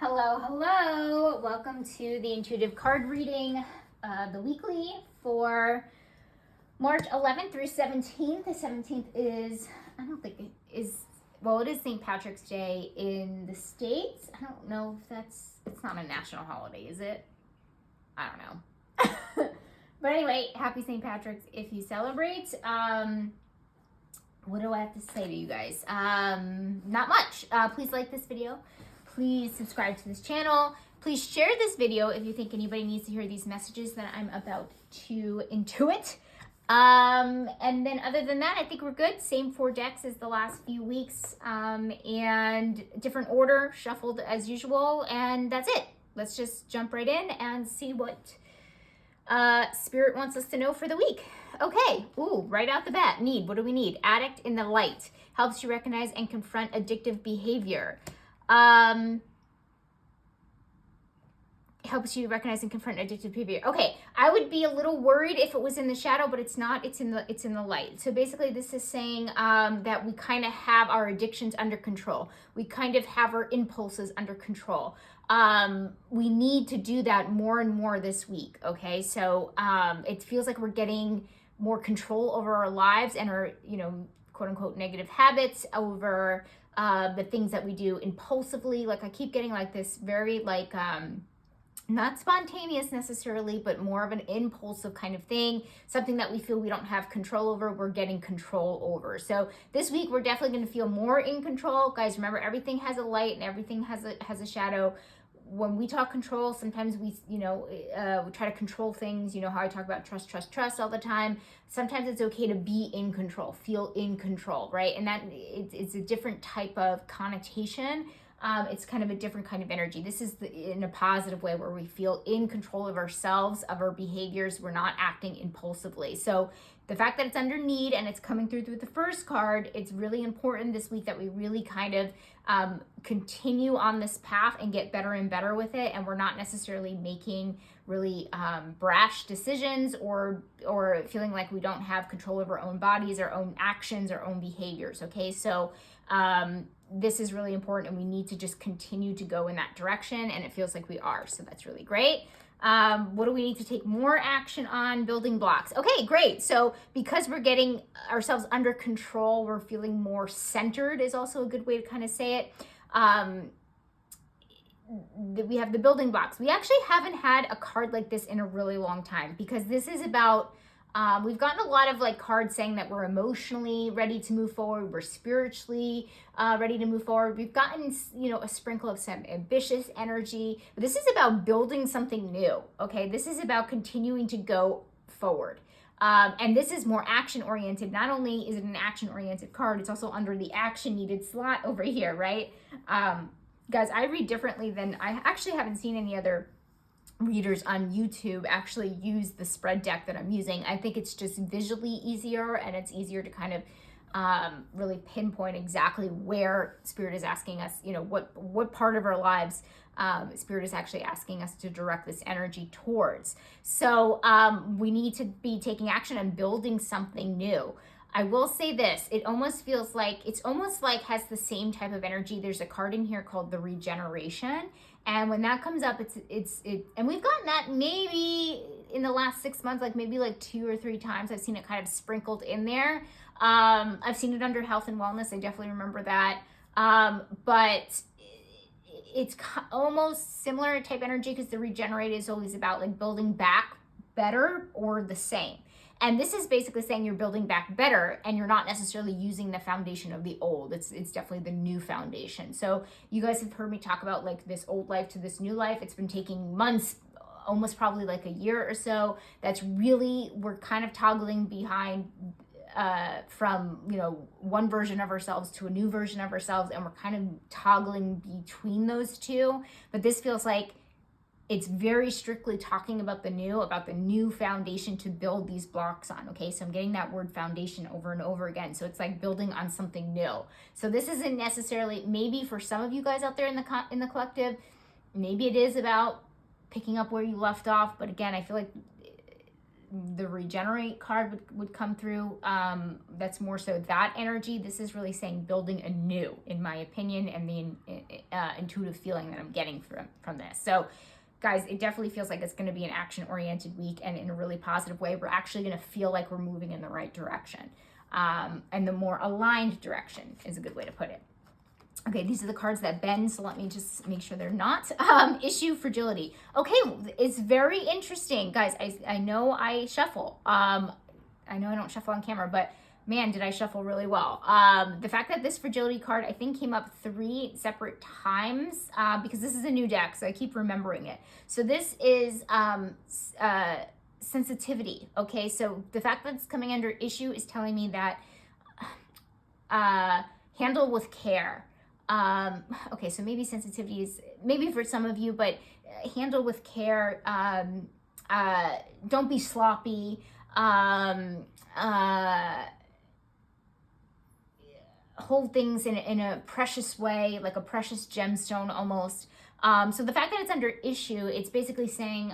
Hello, hello. Welcome to the intuitive card reading, the weekly for March 11th through 17th. The 17th is, I don't think it is, well, it is St. Patrick's Day in the States. I don't know if it's not a national holiday, is it? I don't know. But anyway, happy St. Patrick's if you celebrate. What do I have to say to you guys? Not much. Please like this video. Please subscribe to this channel. Please share this video if you think anybody needs to hear these messages that I'm about to intuit. And then other than that, I think we're good. Same 4 decks as the last few weeks, and different order, shuffled as usual, and that's it. Let's just jump right in and see what Spirit wants us to know for the week. Okay, ooh, right out the bat, what do we need? Addict in the light. Helps you recognize and confront addictive behavior. Helps you recognize and confront addictive behavior. Okay, I would be a little worried if it was in the shadow, but it's not. It's in the light. So basically, this is saying that we kind of have our addictions under control. We kind of have our impulses under control. We need to do that more and more this week. Okay, so it feels like we're getting more control over our lives and our, quote unquote, negative habits over the things that we do impulsively. Like I keep getting like this very like not spontaneous necessarily, but more of an impulsive kind of thing, something that we feel we don't have control over, we're getting control over. So this week we're definitely going to feel more in control. Guys, remember, everything has a light and everything has a shadow. When we talk control, sometimes we try to control things. You know how I talk about trust all the time. Sometimes it's okay to be in control, feel in control, right? And that it's a different type of connotation. It's kind of a different kind of energy. This is in a positive way where we feel in control of ourselves, of our behaviors. We're not acting impulsively. So the fact that it's under need and it's coming through the first card, it's really important this week that we really kind of continue on this path and get better and better with it. And we're not necessarily making really brash decisions or feeling like we don't have control over our own bodies, our own actions, our own behaviors. Okay, so this is really important and we need to just continue to go in that direction, and it feels like we are. So that's really great. What do we need to take more action on? Building blocks. Okay, great. So because we're getting ourselves under control, we're feeling more centered is also a good way to kind of say it. We have the building blocks. We actually haven't had a card like this in a really long time, because this is about we've gotten a lot of like cards saying that we're emotionally ready to move forward, we're spiritually ready to move forward. We've gotten, a sprinkle of some ambitious energy, but this is about building something new. Okay, this is about continuing to go forward. And this is more action oriented. Not only is it an action oriented card, it's also under the action needed slot over here, right? Guys, I read differently than, I actually haven't seen any other readers on YouTube actually use the spread deck that I'm using. I think it's just visually easier, and it's easier to kind of really pinpoint exactly where Spirit is asking us, what part of our lives Spirit is actually asking us to direct this energy towards. So we need to be taking action and building something new. I will say this, it's almost like has the same type of energy. There's a card in here called the Regeneration. And when that comes up, and we've gotten that maybe in the last 6 months, like maybe like 2 or 3 times. I've seen it kind of sprinkled in there. I've seen it under health and wellness. I definitely remember that. But it's almost similar type energy, because the Regenerate is always about like building back better or the same. And this is basically saying you're building back better, and you're not necessarily using the foundation of the old. It's definitely the new foundation. So you guys have heard me talk about like this old life to this new life. It's been taking months, almost probably like a year or so. That's really, we're kind of toggling behind from, one version of ourselves to a new version of ourselves. And we're kind of toggling between those two. But this feels like it's very strictly talking about the new foundation to build these blocks on. Okay, so I'm getting that word foundation over and over again. So it's like building on something new. So this isn't necessarily, maybe for some of you guys out there in the collective, maybe it is about picking up where you left off. But again, I feel like the regenerate card would come through. That's more so that energy. This is really saying building anew, in my opinion, and the intuitive feeling that I'm getting from this. So guys, it definitely feels like it's going to be an action-oriented week, and in a really positive way. We're actually going to feel like we're moving in the right direction. And the more aligned direction is a good way to put it. Okay, these are the cards that bend, so let me just make sure they're not. Issue, fragility. Okay, it's very interesting. Guys, I know I shuffle. I know I don't shuffle on camera, but man, did I shuffle really well. The fact that this fragility card, I think, came up 3 separate times, because this is a new deck, so I keep remembering it. So this is sensitivity, okay? So the fact that it's coming under issue is telling me that handle with care. Okay, so maybe sensitivity is, maybe for some of you, but handle with care. Don't be sloppy. Hold things in a precious way, like a precious gemstone almost. So the fact that it's under issue, it's basically saying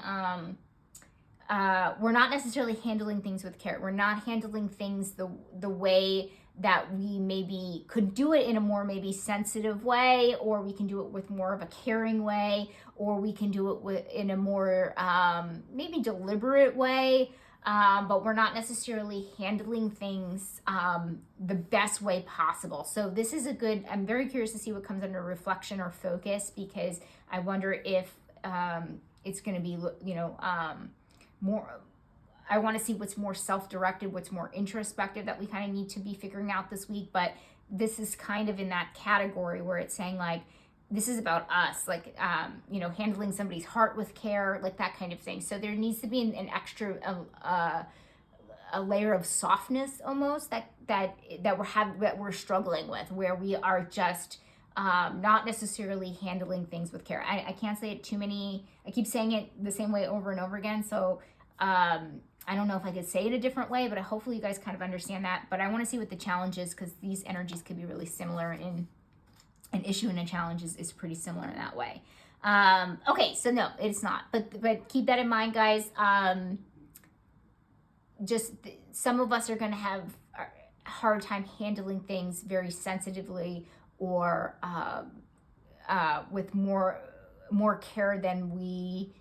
we're not necessarily handling things with care. We're not handling things the way that we maybe could do it in a more maybe sensitive way, or we can do it with more of a caring way, or we can do it in a more maybe deliberate way, but we're not necessarily handling things the best way possible. So this is I'm very curious to see what comes under reflection or focus, because I wonder if it's going to be, more, I want to see what's more self-directed, what's more introspective that we kind of need to be figuring out this week. But this is kind of in that category where it's saying like, this is about us, like, handling somebody's heart with care, like that kind of thing. So there needs to be an extra, a layer of softness almost that we're struggling with, where we are just not necessarily handling things with care. I can't say it too many. I keep saying it the same way over and over again. So I don't know if I could say it a different way, but hopefully you guys kind of understand that. But I want to see what the challenge is, because these energies could be really similar in an issue, and a challenge is pretty similar in that way. Okay, so no, it's not. But keep that in mind, guys. Some of us are going to have a hard time handling things very sensitively, or with more care than we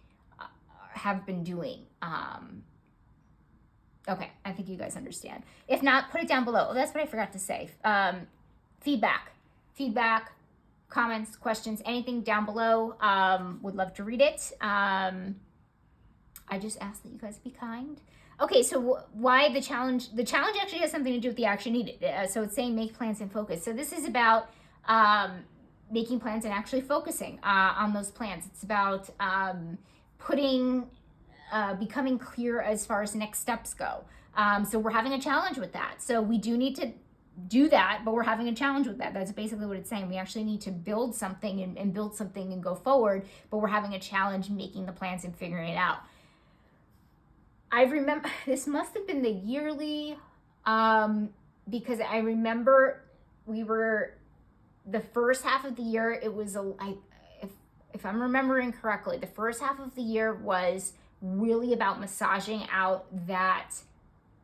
have been doing. Okay, I think you guys understand. If not, put it down below. Oh, that's what I forgot to say. Feedback, comments, questions, anything down below. Would love to read it. I just ask that you guys be kind. Okay, so why the challenge? The challenge actually has something to do with the action needed. So it's saying make plans and focus. So this is about making plans and actually focusing on those plans. It's about becoming clear as far as next steps go. So we're having a challenge with that. So we do need to do that, but we're having a challenge with that. That's basically what it's saying. We actually need to build something and build something and go forward, but we're having a challenge making the plans and figuring it out. I remember, this must have been the yearly, because I remember the first half of the year, it was if I'm remembering correctly, the first half of the year was really about massaging out that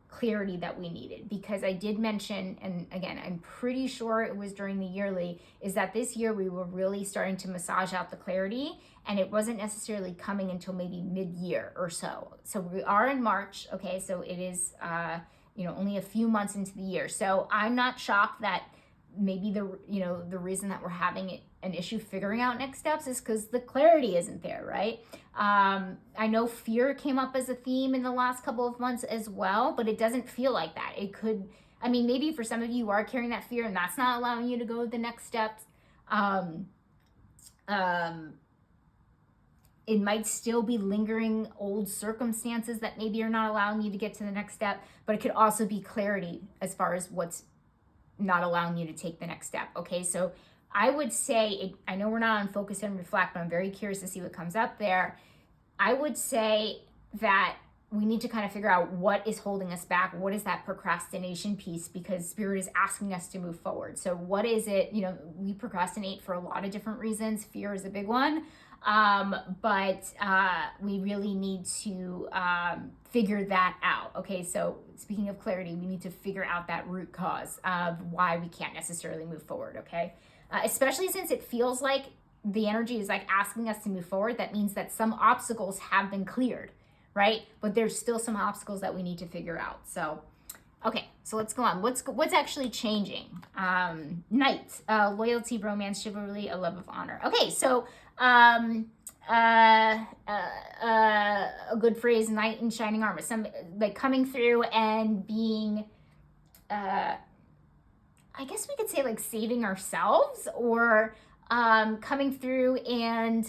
clarity that we needed, because I did mention, and again, I'm pretty sure it was during the yearly, is that this year we were really starting to massage out the clarity, and it wasn't necessarily coming until maybe mid-year or so. So we are in March, okay, so it is only a few months into the year. So I'm not shocked that maybe the reason that we're having an issue figuring out next steps is because the clarity isn't there, right? I know fear came up as a theme in the last couple of months as well, but it doesn't feel like that. It could, maybe for some of you are carrying that fear and that's not allowing you to go the next steps. It might still be lingering old circumstances that maybe are not allowing you to get to the next step, but it could also be clarity as far as what's not allowing you to take the next step. Okay, so I would say, I know we're not on focus and reflect, but I'm very curious to see what comes up there. I would say that we need to kind of figure out what is holding us back. What is that procrastination piece? Because Spirit is asking us to move forward. So what is it? You know, we procrastinate for a lot of different reasons. Fear is a big one. But we really need to figure that out. Okay, so speaking of clarity, we need to figure out that root cause of why we can't necessarily move forward, okay? Especially since it feels like the energy is like asking us to move forward. That means that some obstacles have been cleared, right? But there's still some obstacles that we need to figure out. So, okay, so let's go on. What's actually changing? Knight, loyalty, romance, chivalry, a love of honor. Okay, so a good phrase, knight in shining armor. Some like coming through and being, I guess we could say like saving ourselves, or coming through and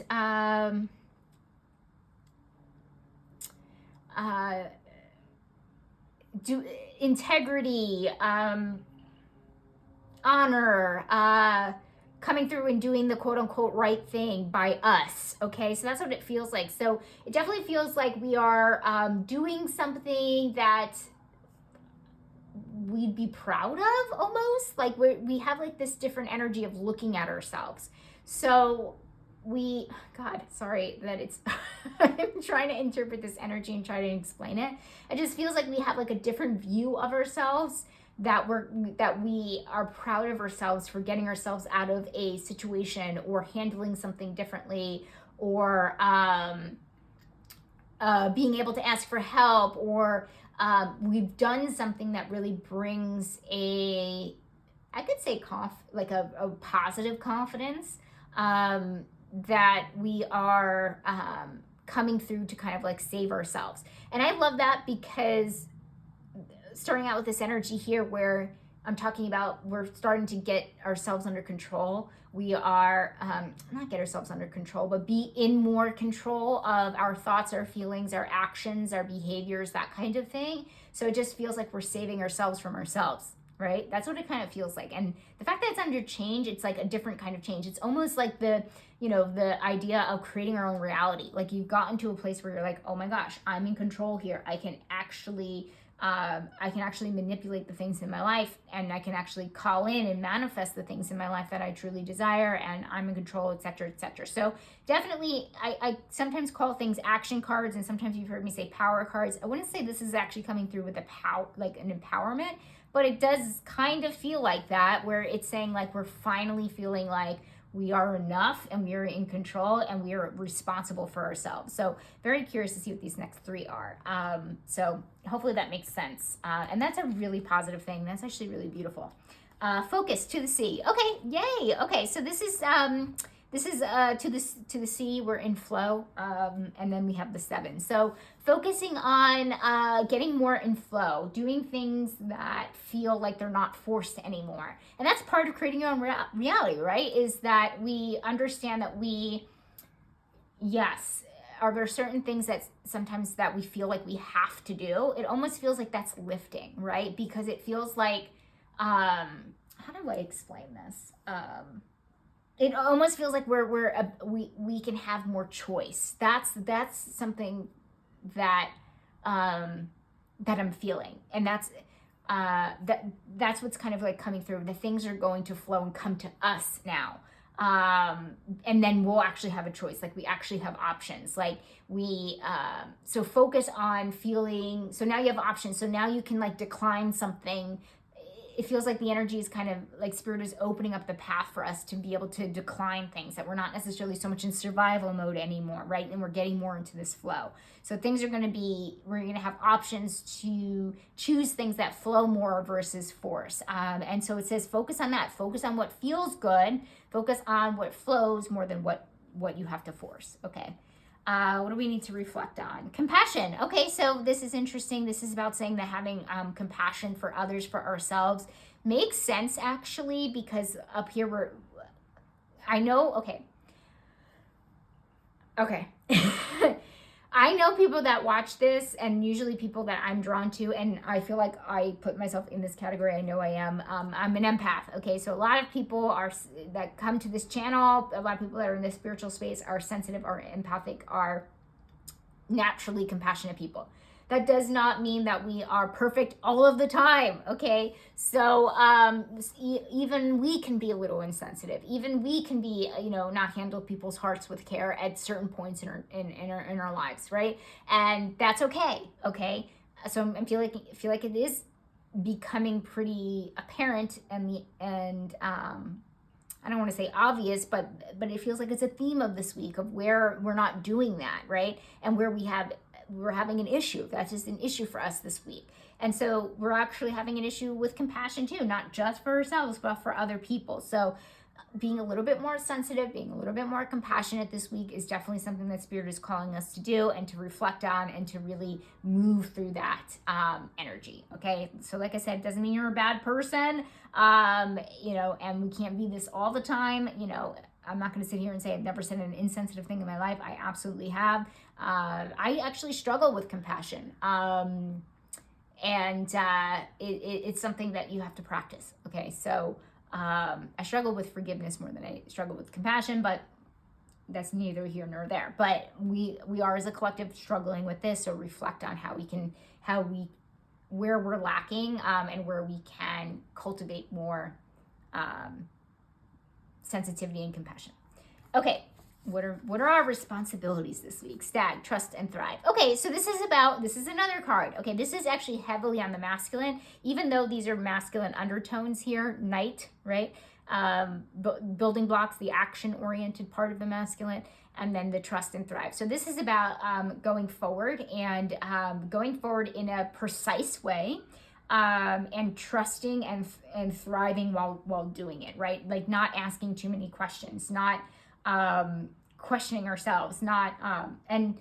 do integrity, honor, coming through and doing the quote unquote right thing by us. Okay, so that's what it feels like. So it definitely feels like we are doing something that we'd be proud of, almost like we have like this different energy of looking at ourselves. So God, sorry that it's I'm trying to interpret this energy and try to explain it. It just feels like we have like a different view of ourselves, that we are proud of ourselves for getting ourselves out of a situation or handling something differently, or being able to ask for help, or we've done something that really brings I could say like a positive confidence, that we are coming through to kind of like save ourselves. And I love that, because starting out with this energy here where I'm talking about we're starting to get ourselves under control. We are not get ourselves under control, but be in more control of our thoughts, our feelings, our actions, our behaviors, that kind of thing. So it just feels like we're saving ourselves from ourselves, right? That's what it kind of feels like. And the fact that it's under change, it's like a different kind of change. It's almost like the idea of creating our own reality. Like you've gotten to a place where you're like, oh my gosh, I'm in control here. I can actually manipulate the things in my life, and I can actually call in and manifest the things in my life that I truly desire, and I'm in control, etc., etc. So definitely, I sometimes call things action cards, and sometimes you've heard me say power cards. I wouldn't say this is actually coming through with a power, like an empowerment, but it does kind of feel like that, where it's saying like we're finally feeling like we are enough, and we are in control, and we are responsible for ourselves. So very curious to see what these next three are. So hopefully that makes sense. And that's a really positive thing. That's actually really beautiful. Focus, to the sea. Okay, yay. Okay, so this is to the sea. We're in flow, and then we have the 7. So focusing on getting more in flow, doing things that feel like they're not forced anymore. And that's part of creating your own reality, right? Is that we understand that are there certain things that sometimes that we feel like we have to do? It almost feels like that's lifting, right? Because it feels like, how do I explain this? It almost feels like we can have more choice. That's something that that I'm feeling, and that's what's kind of like coming through. The things are going to flow and come to us now, and then we'll actually have a choice. Like we actually have options. Like so focus on feeling. So now you have options. So now you can like decline something. It feels like the energy is kind of like Spirit is opening up the path for us to be able to decline things, that we're not necessarily so much in survival mode anymore, right? And we're getting more into this flow. So things are we're going to have options to choose things that flow more versus force. And so it says focus on that. Focus on what feels good. Focus on what flows more than what you have to force. Okay. What do we need to reflect on? Compassion. Okay, so this is interesting. This is about saying that having compassion for others, for ourselves, makes sense actually, because up here okay. I know people that watch this, and usually people that I'm drawn to, and I feel like I put myself in this category. I know I am. I'm an empath. Okay, so a lot of people that come to this channel, a lot of people that are in the spiritual space are sensitive, are empathic, are naturally compassionate people. That does not mean that we are perfect all of the time, okay? So even we can be a little insensitive. Even we can be, not handle people's hearts with care at certain points in our lives, right? And that's okay, okay? So I feel like it is becoming pretty apparent, and I don't want to say obvious, but it feels like it's a theme of this week of where we're not doing that, right? And where we're having an issue. That's just an issue for us this week. And so we're actually having an issue with compassion too, not just for ourselves, but for other people. So being a little bit more sensitive, being a little bit more compassionate this week is definitely something that Spirit is calling us to do and to reflect on and to really move through that energy. Okay. So like I said, it doesn't mean you're a bad person, and we can't be this all the time. I'm not going to sit here and say I've never said an insensitive thing in my life. I absolutely have. I actually struggle with compassion. And it's something that you have to practice. Okay. So, I struggle with forgiveness more than I struggle with compassion, but that's neither here nor there. But we are as a collective struggling with this, so reflect on where we're lacking, and where we can cultivate more sensitivity and compassion. Okay, what are our responsibilities this week? Stag, trust, and thrive. Okay, so this is another card. Okay, this is actually heavily on the masculine, even though these are masculine undertones here. Knight, right? Building blocks, the action-oriented part of the masculine, and then the trust and thrive. So this is about going forward and going forward in a precise way. And trusting and thriving while doing it, right? Like not asking too many questions, not questioning ourselves, and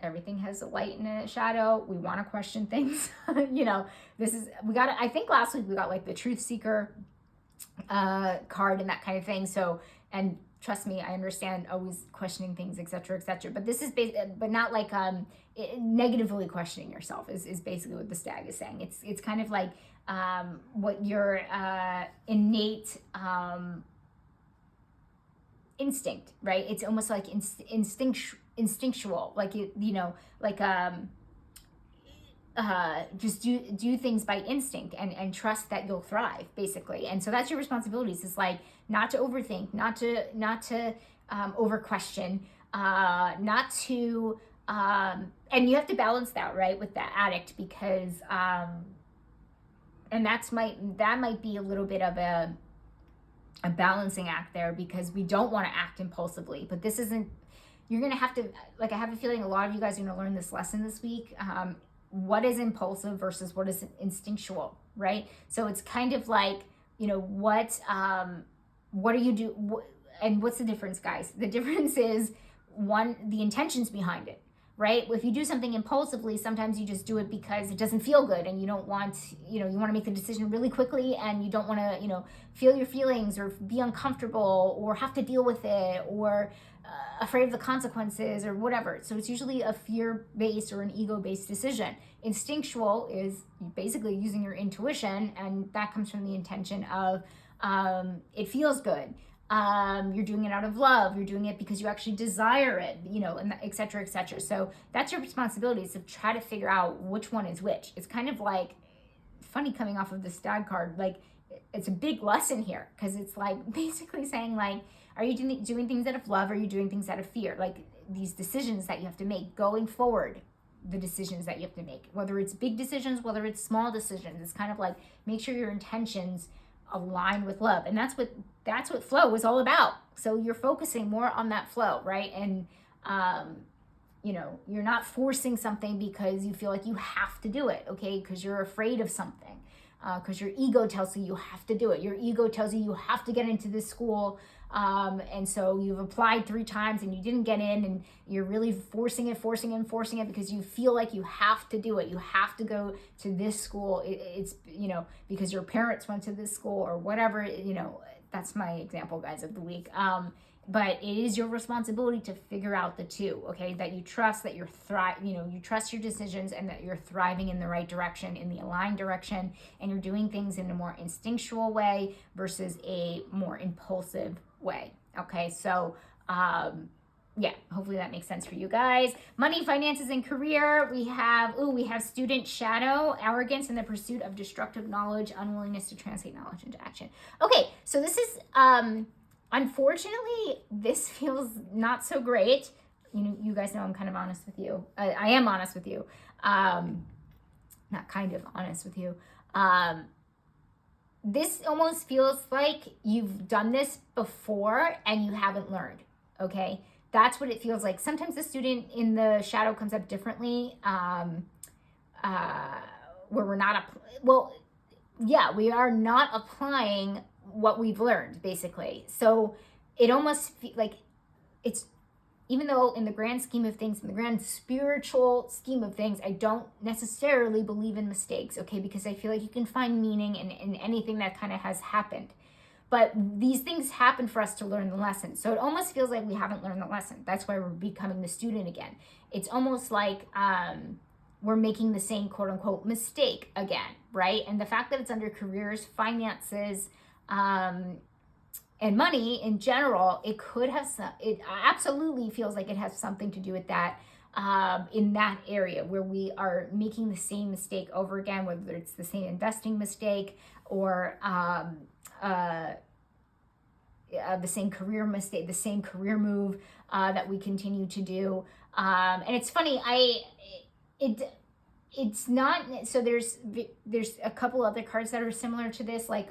everything has a light and a shadow. We want to question things. I think last week we got like the truth seeker card and that kind of thing. So, and trust me, I understand always questioning things, etc., etc. But this is but not like negatively questioning yourself is basically what the stag is saying. It's kind of like what your innate instinct, right? It's almost like instinctual, like just do things by instinct and trust that you'll thrive, basically. And so that's your responsibilities. It's like not to overthink, not to over question, not to and you have to balance that, right, with that addict, because and that might be a little bit of a balancing act there, because we don't want to act impulsively. But this isn't, you're going to have to, like, I have a feeling a lot of you guys are going to learn this lesson this week. What is impulsive versus what is instinctual, right? So it's kind of like, what do you do? And what's the difference, guys? The difference is, one, the intentions behind it, right? If you do something impulsively, sometimes you just do it because it doesn't feel good and you don't want, you want to make the decision really quickly and you don't want to, feel your feelings or be uncomfortable or have to deal with it or afraid of the consequences or whatever. So it's usually a fear-based or an ego-based decision. Instinctual is basically using your intuition, and that comes from the intention of it feels good. You're doing it out of love. You're doing it because you actually desire it, and et cetera, et cetera. So that's your responsibility, is to try to figure out which one is which. It's kind of like funny coming off of the stag card. Like, it's a big lesson here, because it's like basically saying, like, are you doing things out of love? Or are you doing things out of fear? Like, these decisions that you have to make going forward, the decisions that you have to make, whether it's big decisions, whether it's small decisions, it's kind of like, make sure your intentions align with love. And that's what flow is all about. So you're focusing more on that flow, right? And you're not forcing something because you feel like you have to do it, okay? Because you're afraid of something, because your ego tells you have to do it. Your ego tells you have to get into this school, and so you've applied 3 times and you didn't get in, and you're really forcing it because you feel like you have to do it. You have to go to this school. It's because your parents went to this school or whatever. That's my example, guys, of the week. But it is your responsibility to figure out the two, okay? That you trust that you're you trust your decisions, and that you're thriving in the right direction, in the aligned direction, and you're doing things in a more instinctual way versus a more impulsive way, okay? So yeah, hopefully that makes sense for you guys. Money, finances, and career. We have student shadow, arrogance in the pursuit of destructive knowledge, unwillingness to translate knowledge into action. Okay, so this is unfortunately, this feels not so great. You guys know I'm kind of honest with you. I am honest with you. Not kind of honest with you. This almost feels like you've done this before and you haven't learned. Okay, that's what it feels like. Sometimes the student in the shadow comes up differently, where we're not we are not applying what we've learned, basically. So it almost like it's, even though in the grand scheme of things, in the grand spiritual scheme of things, I don't necessarily believe in mistakes, okay? Because I feel like you can find meaning in anything that kind of has happened. But these things happen for us to learn the lesson. So it almost feels like we haven't learned the lesson. That's why we're becoming the student again. It's almost like we're making the same quote unquote mistake again, right? And the fact that it's under careers, finances, and money in general, it could have it absolutely feels like it has something to do with that, in that area where we are making the same mistake over again, whether it's the same investing mistake or the same career mistake, the same career move that we continue to do. And it's funny, it's not, so there's a couple other cards that are similar to this, like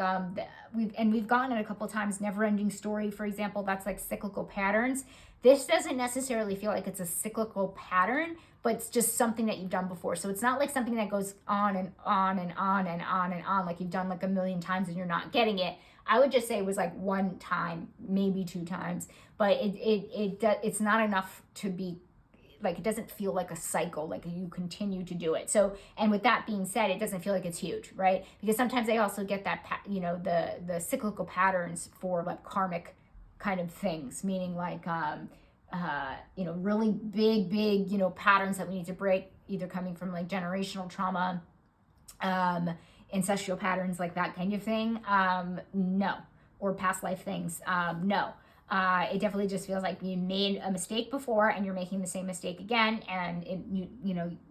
we've gotten it a couple times. Never ending story, for example, that's like cyclical patterns. This doesn't necessarily feel like it's a cyclical pattern, but it's just something that you've done before. So it's not like something that goes on and on and on and on and on, like you've done like a million times and you're not getting it. I would just say it was like one time, maybe two times, but it's not enough to be like, it doesn't feel like a cycle, like you continue to do it. So, and with that being said, it doesn't feel like it's huge, right? Because sometimes I also get that, the cyclical patterns for like karmic kind of things, meaning like, really big, patterns that we need to break, either coming from like generational trauma, ancestral patterns, like that kind of thing. No. Or past life things. No. It definitely just feels like you made a mistake before and you're making the same mistake again, and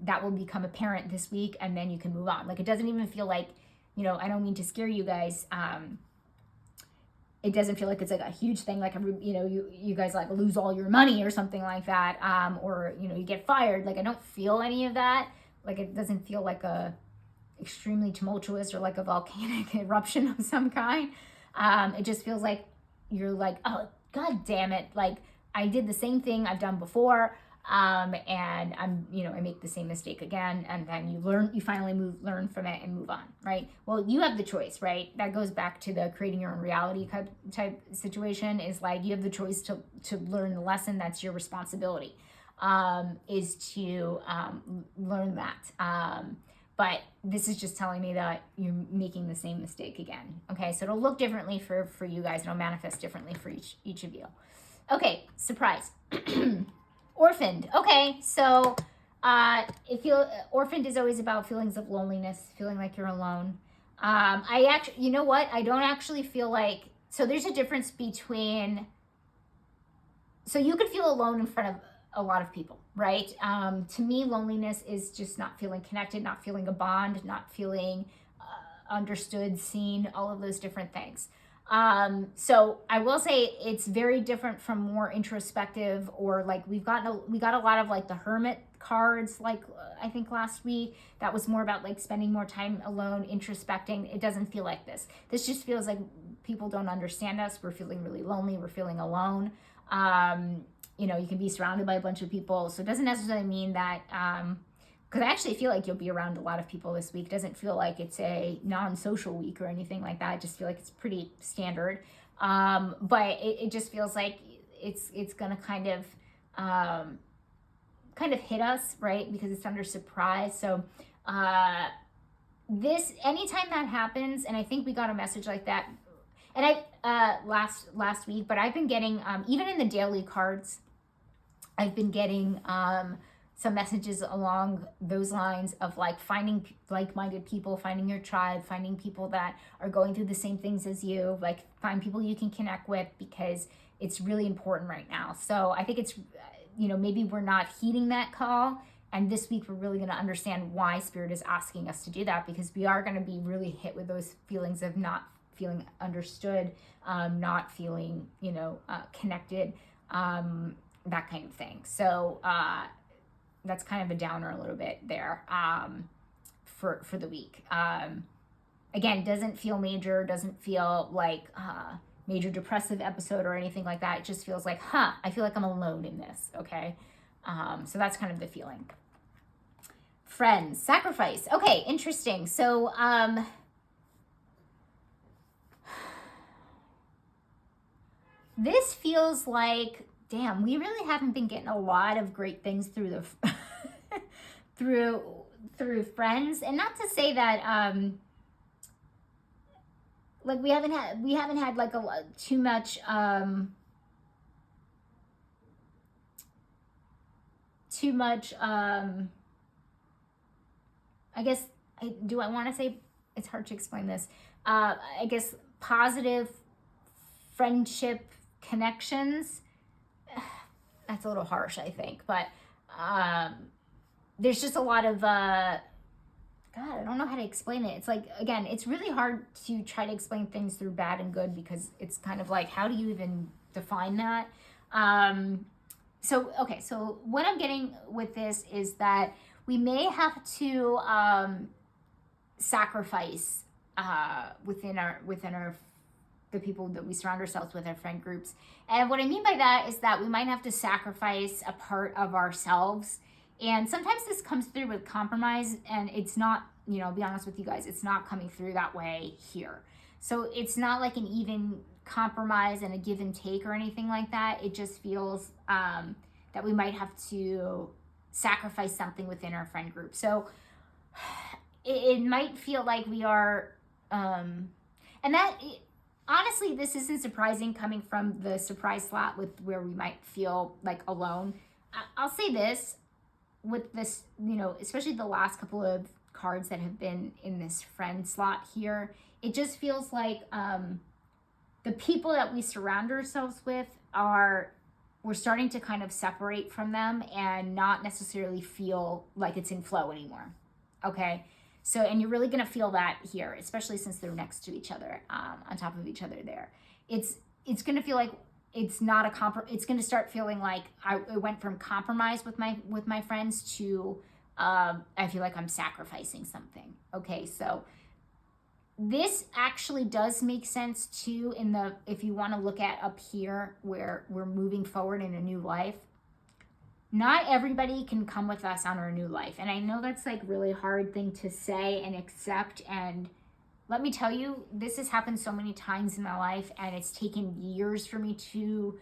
that will become apparent this week, and then you can move on. Like, it doesn't even feel like, I don't mean to scare you guys. It doesn't feel like it's like a huge thing, like you guys like lose all your money or something like that, or you get fired. Like, I don't feel any of that. Like, it doesn't feel like a extremely tumultuous or like a volcanic eruption of some kind. It just feels like you're like, oh god damn it, like I did the same thing I've done before, and I'm I make the same mistake again, and then you finally learn from it and move on, right? Well, you have the choice, right? That goes back to the creating your own reality type situation. Is like, you have the choice to learn the lesson. That's your responsibility, is to learn that. But this is just telling me that you're making the same mistake again. Okay, so it'll look differently for you guys. It'll manifest differently for each of you. Okay, surprise. Orphaned. Okay, so orphaned is always about feelings of loneliness, feeling like you're alone. I actually, you know what? I don't actually feel like, so there's a difference between, so you could feel alone in front of a lot of people, right? To me, loneliness is just not feeling connected, not feeling a bond, not feeling understood, seen, all of those different things. So I will say it's very different from more introspective, or like we got a lot of like the hermit cards, like I think last week, that was more about like spending more time alone, introspecting. It doesn't feel like this. This just feels like people don't understand us. We're feeling really lonely. We're feeling alone. You can be surrounded by a bunch of people. So it doesn't necessarily mean that, because I actually feel like you'll be around a lot of people this week. It doesn't feel like it's a non-social week or anything like that. I just feel like it's pretty standard. But it just feels like it's going to kind of hit us, right? Because it's under surprise. So anytime that happens, and I think we got a message like that, and I last week, but I've been getting, even in the daily cards, I've been getting some messages along those lines of like finding like-minded people, finding your tribe, finding people that are going through the same things as you, like find people you can connect with, because it's really important right now. So I think it's, maybe we're not heeding that call. And this week, we're really going to understand why Spirit is asking us to do that, because we are going to be really hit with those feelings of not feeling understood, not feeling, connected, that kind of thing. So that's kind of a downer a little bit there for the week. Again, doesn't feel major, doesn't feel like major depressive episode or anything like that. It just feels like, I feel like I'm alone in this, okay? So that's kind of the feeling. Friends, sacrifice. Okay, interesting. So, this feels like, damn, we really haven't been getting a lot of great things through the through friends. And not to say that like we haven't had like too much I guess, I want to say, it's hard to explain this. I guess positive friendship connections. That's a little harsh, I think. But there's just a lot of, God, I don't know how to explain it. It's like, again, it's really hard to try to explain things through bad and good, because it's kind of like, how do you even define that? So what I'm getting with this is that we may have to sacrifice within the people that we surround ourselves with, our friend groups. And what I mean by that is that we might have to sacrifice a part of ourselves. And sometimes this comes through with compromise, and it's not, I'll be honest with you guys, it's not coming through that way here. So it's not like an even compromise and a give and take or anything like that. It just feels that we might have to sacrifice something within our friend group. So it might feel like we are, and that, honestly, this isn't surprising coming from the surprise slot with where we might feel like alone. I'll say this, with this, especially the last couple of cards that have been in this friend slot here, it just feels like the people that we surround ourselves with we're starting to kind of separate from them and not necessarily feel like it's in flow anymore. Okay. So, and you're really going to feel that here, especially since they're next to each other, on top of each other there. It's going to feel like it's not it's going to start feeling like I went from compromise with my friends to, I feel like I'm sacrificing something. Okay. So this actually does make sense too, if you want to look at up here where we're moving forward in a new life. Not everybody can come with us on our new life. And I know that's like really hard thing to say and accept. And let me tell you, this has happened so many times in my life, and it's taken years for me to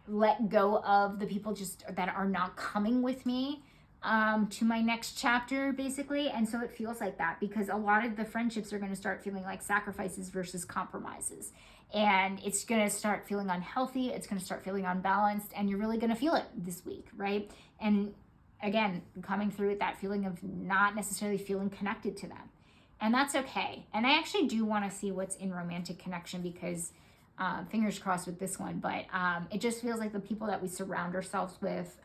let go of the people that are not coming with me to my next chapter, basically. And so it feels like that, because a lot of the friendships are going to start feeling like sacrifices versus compromises. And it's going to start feeling unhealthy. It's going to start feeling unbalanced, and you're really going to feel it this week, right? And again, coming through with that feeling of not necessarily feeling connected to them. And that's okay. And I actually do want to see what's in romantic connection, because fingers crossed with this one, but it just feels like the people that we surround ourselves with,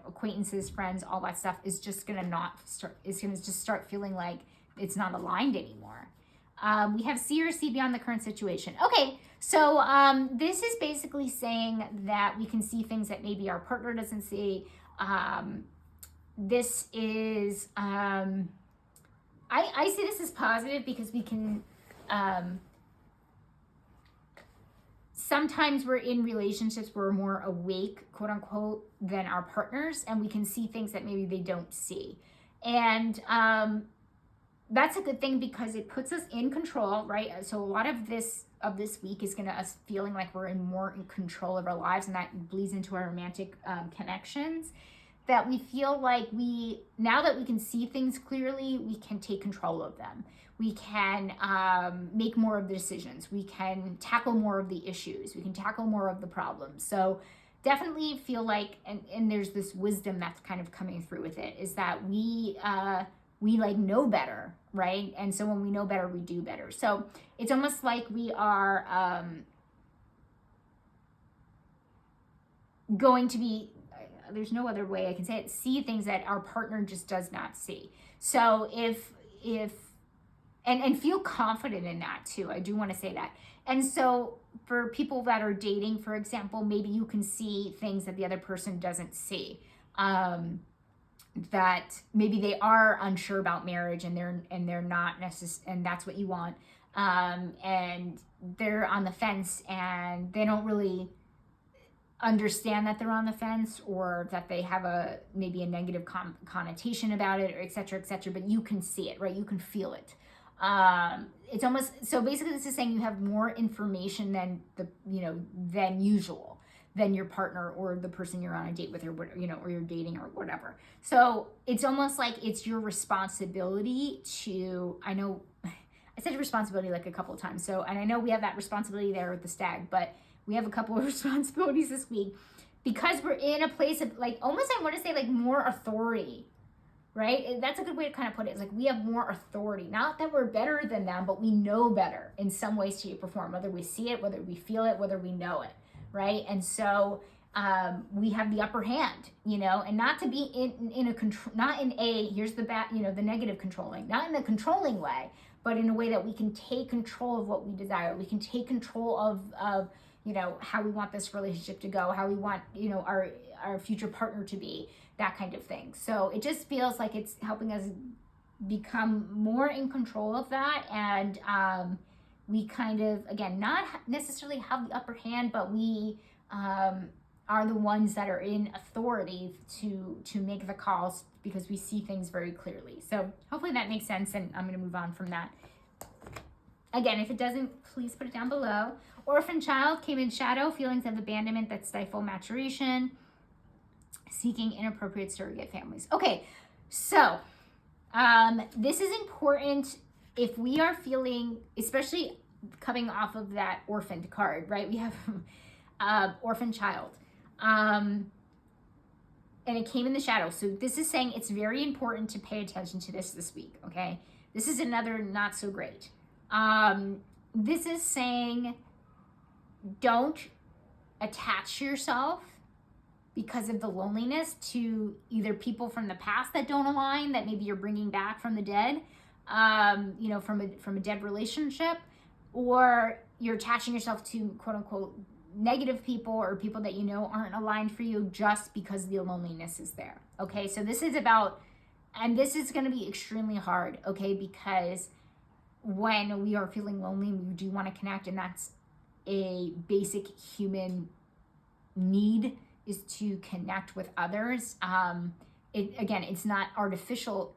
acquaintances, friends, all that stuff is just going to just start feeling like it's not aligned anymore. We have see or see beyond the current situation. Okay, so this is basically saying that we can see things that maybe our partner doesn't see. This is, I see this as positive, because we can, sometimes we're in relationships where we're more awake, quote unquote, than our partners, and we can see things that maybe they don't see. And that's a good thing, because it puts us in control, right? So a lot of this week is going to us feeling like we're more in control of our lives, and that bleeds into our romantic connections. That we feel like now that we can see things clearly, we can take control of them. We can make more of the decisions. We can tackle more of the issues. We can tackle more of the problems. So definitely feel like, and there's this wisdom that's kind of coming through with it, is that we like know better, right? And so when we know better, we do better. So it's almost like we are going to be, there's no other way I can say it, see things that our partner just does not see. So if and feel confident in that too. I do want to say that. And so for people that are dating, for example, maybe you can see things that the other person doesn't see. That maybe they are unsure about marriage and they're not necessarily, and that's what you want. And they're on the fence and they don't really understand that they're on the fence, or that they have maybe a negative connotation about it, or et cetera, but you can see it, right? You can feel it. It's almost, so basically this is saying you have more information than usual, than your partner or the person you're on a date with, or or you're dating or whatever. So it's almost like it's your responsibility to, I know I said responsibility like a couple of times. So, and I know we have that responsibility there with the stag, but we have a couple of responsibilities this week because we're in a place of like, almost I want to say like more authority, right? That's a good way to kind of put it. It's like we have more authority. Not that we're better than them, but we know better in some way, shape, or form, whether we see it, whether we feel it, whether we know it, right? And so we have the upper hand, and not to be in a control, not in a, here's the bad, the negative controlling, not in the controlling way, but in a way that we can take control of what we desire. We can take control of how we want this relationship to go, how we want, our future partner to be, that kind of thing. So it just feels like it's helping us become more in control of that. And we kind of, again, not necessarily have the upper hand, but we are the ones that are in authority to make the calls because we see things very clearly. So hopefully that makes sense, and I'm going to move on from that. Again, if it doesn't, please put it down below. Orphan child came in shadow, feelings of abandonment that stifle maturation, seeking inappropriate surrogate families. Okay, so this is important if we are feeling, especially coming off of that orphaned card, right? We have orphan child. And it came in the shadow. So this is saying it's very important to pay attention to this week, okay? This is another not so great. This is saying don't attach yourself because of the loneliness to either people from the past that don't align, that maybe you're bringing back from the dead, from a dead relationship, or you're attaching yourself to quote unquote negative people or people that aren't aligned for you just because the loneliness is there. Okay, so this is about, and this is going to be extremely hard, okay, because when we are feeling lonely, we do want to connect, and that's a basic human need, is to connect with others. It's not artificial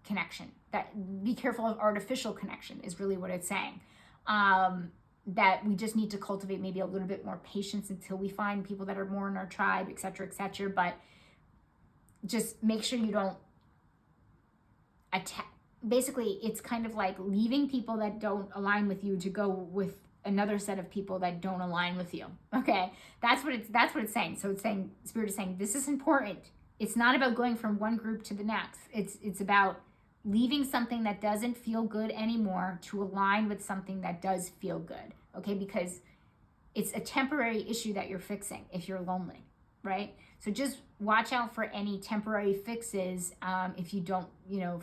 connection. That be careful of artificial connection is really what it's saying. That we just need to cultivate maybe a little bit more patience until we find people that are more in our tribe, et cetera, but just make sure you don't attack. Basically, it's kind of like leaving people that don't align with you to go with another set of people that don't align with you. Okay, that's what it's saying. So it's saying, Spirit is saying, this is important. It's not about going from one group to the next. It's about leaving something that doesn't feel good anymore to align with something that does feel good. Okay, because it's a temporary issue that you're fixing if you're lonely, right? So just watch out for any temporary fixes if you don't,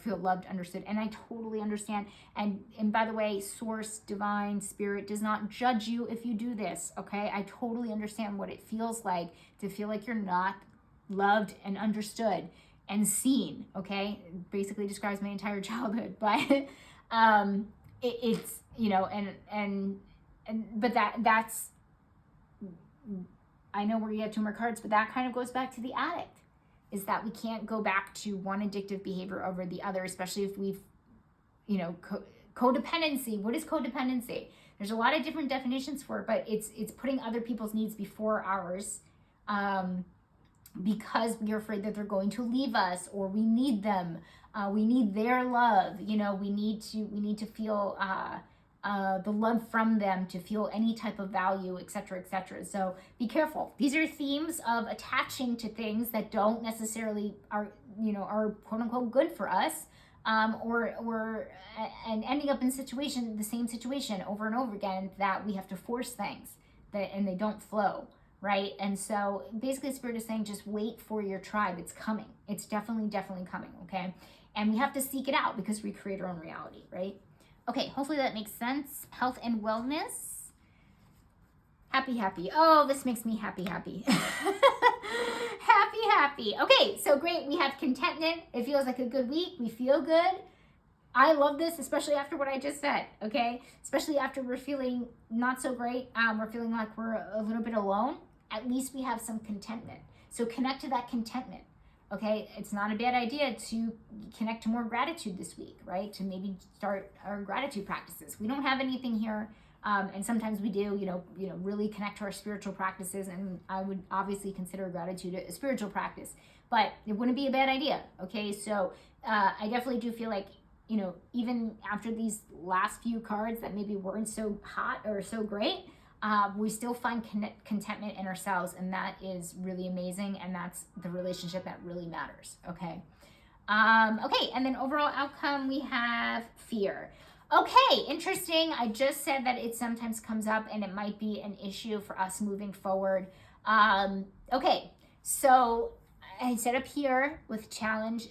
feel loved, understood. And I totally understand. And by the way, Source, Divine, Spirit does not judge you if you do this, okay? I totally understand what it feels like to feel like you're not loved and understood and seen, okay? It basically describes my entire childhood, but it's, but that's, I know we have 2 more cards, but that kind of goes back to the addict, is that we can't go back to one addictive behavior over the other, especially if we've, codependency. What is codependency? There's a lot of different definitions for it, but it's putting other people's needs before ours, because we're afraid that they're going to leave us, or we need them. We need their love. We need to feel the love from them to feel any type of value, et cetera, et cetera. So be careful. These are themes of attaching to things that don't necessarily are quote unquote good for us, and ending up in the same situation over and over again, that we have to force things and they don't flow, right? And so basically Spirit is saying just wait for your tribe. It's coming. It's definitely coming, okay? And we have to seek it out because we create our own reality, right? Okay, hopefully that makes sense. Health and wellness. Happy. Oh, this makes me happy. happy. Okay, so great. We have contentment. It feels like a good week. We feel good. I love this, especially after what I just said, okay? Especially after we're feeling not so great. We're feeling like we're a little bit alone. At least we have some contentment. So connect to that contentment, okay? It's not a bad idea to connect to more gratitude this week, right? To maybe start our gratitude practices. We don't have anything here. And sometimes we do, really connect to our spiritual practices, and I would obviously consider gratitude a spiritual practice, but it wouldn't be a bad idea, okay? So I definitely do feel like, even after these last few cards that maybe weren't so hot or so great, we still find contentment in ourselves, and that is really amazing, and that's the relationship that really matters, okay? Okay, and then overall outcome, we have fear. Okay, interesting. I just said that it sometimes comes up and it might be an issue for us moving forward. Okay, so I set up here with challenge.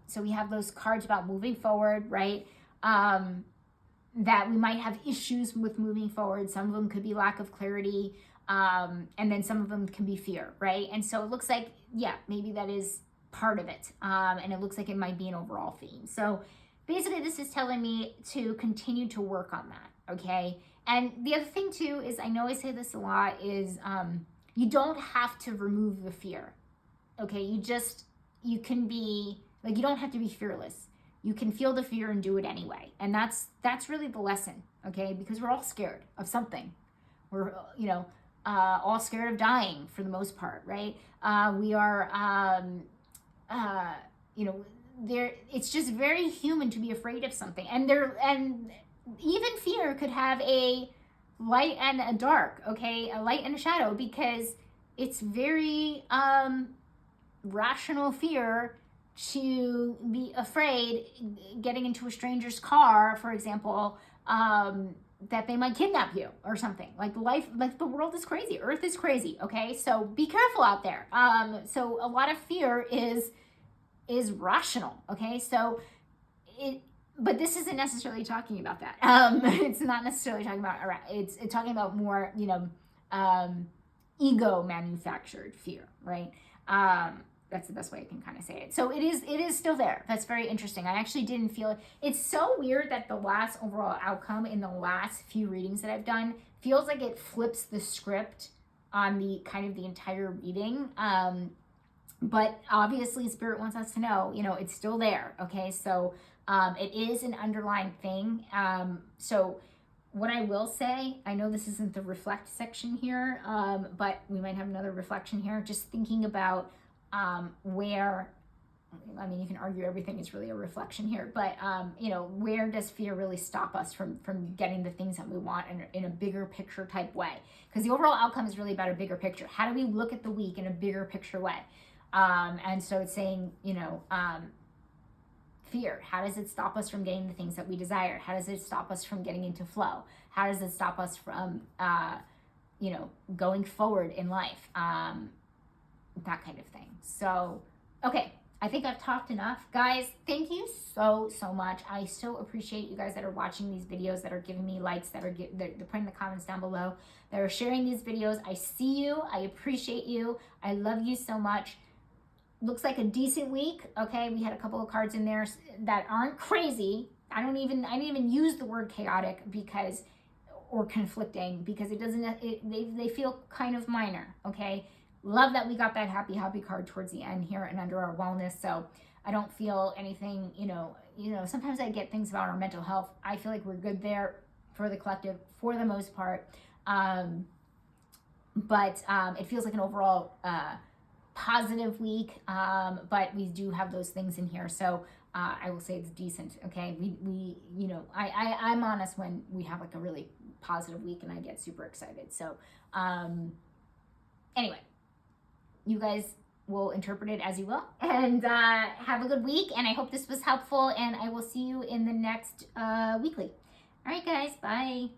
So we have those cards about moving forward, right? That we might have issues with moving forward. Some of them could be lack of clarity. And then some of them can be fear, right? And so it looks like, yeah, maybe that is part of it. And it looks like it might be an overall theme. So basically, this is telling me to continue to work on that, okay? And the other thing, too, is I know I say this a lot, is you don't have to remove the fear, okay? You can be, like, you don't have to be fearless. You can feel the fear and do it anyway. And that's really the lesson, okay? Because we're all scared of something. We're, all scared of dying for the most part, right? We are, it's just very human to be afraid of something, and even fear could have a light and a dark, okay, a light and a shadow, because it's very rational fear to be afraid getting into a stranger's car, for example, that they might kidnap you or something. Like the world is crazy, earth is crazy, okay? So be careful out there. So a lot of fear is rational, okay? So but this isn't necessarily talking about that. It's not necessarily talking about, it's talking about more, ego manufactured fear, right? That's the best way I can kind of say it. So it is still there. That's very interesting. I actually didn't feel it. It's so weird that the last overall outcome in the last few readings that I've done feels like it flips the script on the kind of the entire reading. But obviously Spirit wants us to know, it's still there, okay? So it is an underlying thing. So what I will say, I know this isn't the reflect section here, but we might have another reflection here, just thinking about where, you can argue everything is really a reflection here, but, where does fear really stop us from getting the things that we want in a bigger picture type way? Because the overall outcome is really about a bigger picture. How do we look at the week in a bigger picture way? And so it's saying, fear, how does it stop us from getting the things that we desire? How does it stop us from getting into flow? How does it stop us from, going forward in life? That kind of thing. So, okay, I think I've talked enough. Guys, thank you so much. I so appreciate you guys that are watching these videos, that are giving me likes, that are they're putting the comments down below, that are sharing these videos. I see you. I appreciate you. I love you so much. Looks like a decent week. Okay, we had a couple of cards in there that aren't crazy. I didn't even use the word chaotic or conflicting, because they feel kind of minor. Okay, love that we got that happy card towards the end here and under our wellness. So I don't feel anything, sometimes I get things about our mental health. I feel like we're good there for the collective for the most part. But it feels like an overall positive week, but we do have those things in here. So I will say it's decent. Okay, I'm honest when we have like a really positive week and I get super excited. So anyway, you guys will interpret it as you will, and have a good week. And I hope this was helpful, and I will see you in the next weekly. All right, guys, bye.